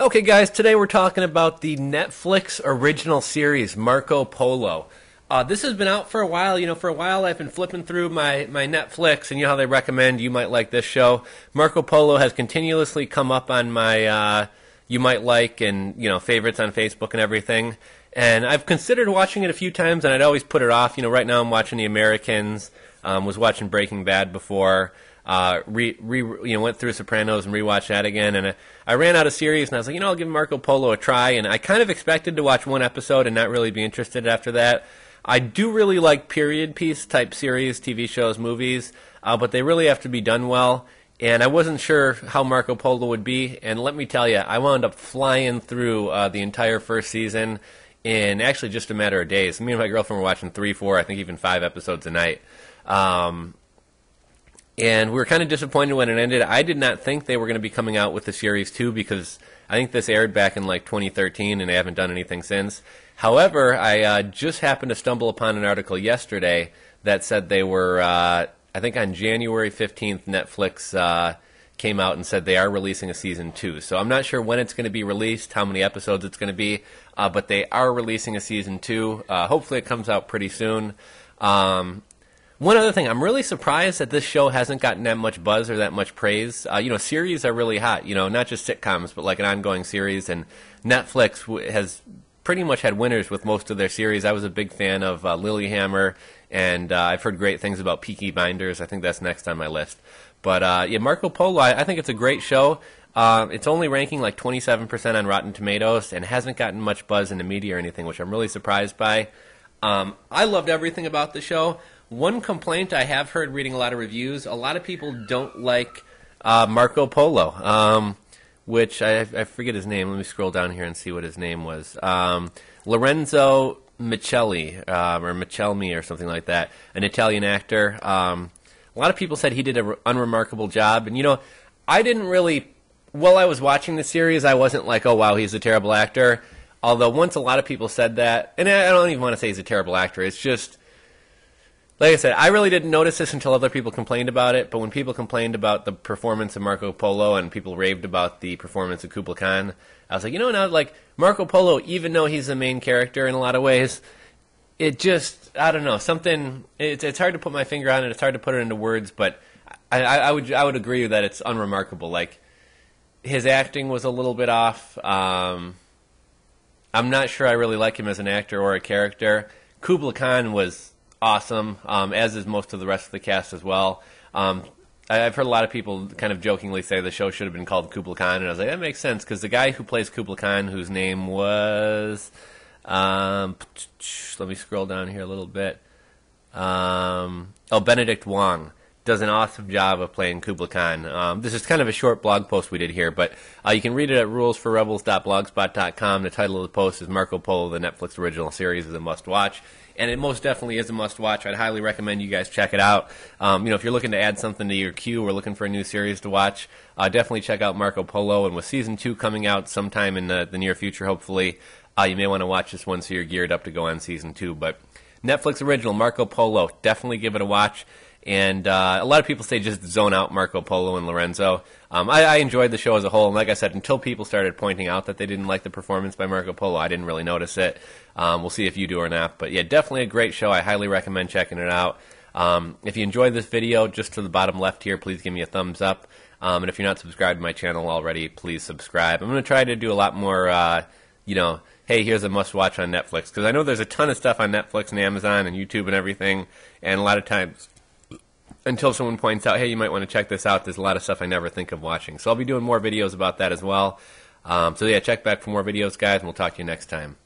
Okay, guys, today we're talking about the Netflix original series, Marco Polo. This has been out for a while. For a while I've been flipping through my Netflix, and you know how they recommend you might like this show. Marco Polo has continuously come up on my you might like and, favorites on Facebook and everything. And I've considered watching it a few times, and I'd always put it off. Right now I'm watching The Americans, was watching Breaking Bad before. Went through Sopranos and rewatched that again, and I ran out of series, and I was like, I'll give Marco Polo a try, and I kind of expected to watch one episode and not really be interested after that. I do really like period piece type series, TV shows, movies, but they really have to be done well, and I wasn't sure how Marco Polo would be, and let me tell you, I wound up flying through the entire first season in actually just a matter of days. Me and my girlfriend were watching 3, 4, I think even 5 episodes a night. And we were kind of disappointed when it ended. I did not think they were going to be coming out with the Series 2 because I think this aired back in like 2013 and they haven't done anything since. However, I just happened to stumble upon an article yesterday that said they were, I think on January 15th, Netflix came out and said they are releasing a Season 2. So I'm not sure when it's going to be released, how many episodes it's going to be, but they are releasing a Season 2. Hopefully it comes out pretty soon. One other thing, I'm really surprised that this show hasn't gotten that much buzz or that much praise. Series are really hot, not just sitcoms, but like an ongoing series. And Netflix has pretty much had winners with most of their series. I was a big fan of Lilyhammer, and I've heard great things about Peaky Blinders. I think that's next on my list. But Marco Polo, I think it's a great show. It's only ranking like 27% on Rotten Tomatoes and hasn't gotten much buzz in the media or anything, which I'm really surprised by. I loved everything about the show. One complaint I have heard reading a lot of reviews, a lot of people don't like Marco Polo, which I forget his name. Let me scroll down here and see what his name was. Lorenzo Michelli, or Michelmi or something like that, an Italian actor. A lot of people said he did an unremarkable job. And, I didn't really, while I was watching the series, I wasn't like, oh, wow, he's a terrible actor. Although once a lot of people said that, and I don't even want to say he's a terrible actor, it's just, like I said, I really didn't notice this until other people complained about it, but when people complained about the performance of Marco Polo and people raved about the performance of Kubla Khan, I was like, now, like, Marco Polo, even though he's the main character in a lot of ways, it just, I don't know, something, it's hard to put my finger on it, it's hard to put it into words, but I would agree that it's unremarkable. Like, his acting was a little bit off. I'm not sure I really like him as an actor or a character. Kubla Khan was awesome, as is most of the rest of the cast as well. I've heard a lot of people kind of jokingly say the show should have been called Kubla Khan, and I was like, that makes sense, because the guy who plays Kubla Khan, whose name was, let me scroll down here a little bit, Benedict Wong, does an awesome job of playing Kubla Khan. This is kind of a short blog post we did here, but you can read it at rulesforrebels.blogspot.com. The title of the post is Marco Polo, the Netflix original series, is a must-watch. And it most definitely is a must-watch. I'd highly recommend you guys check it out. If you're looking to add something to your queue or looking for a new series to watch, definitely check out Marco Polo. And with Season 2 coming out sometime in the near future, hopefully, you may want to watch this one so you're geared up to go on Season 2. But Netflix original, Marco Polo, definitely give it a watch. And a lot of people say just zone out Marco Polo and Lorenzo. I enjoyed the show as a whole, and like I said, until people started pointing out that they didn't like the performance by Marco Polo, I didn't really notice it. We'll see if you do or not. But yeah, definitely a great show. I highly recommend checking it out. If you enjoyed this video, just to the bottom left here, please give me a thumbs up. And if you're not subscribed to my channel already, please subscribe. I'm going to try to do a lot more, hey, here's a must-watch on Netflix. Because I know there's a ton of stuff on Netflix and Amazon and YouTube and everything, and a lot of times, until someone points out, hey, you might want to check this out, there's a lot of stuff I never think of watching. So I'll be doing more videos about that as well. So yeah, check back for more videos, guys, and we'll talk to you next time.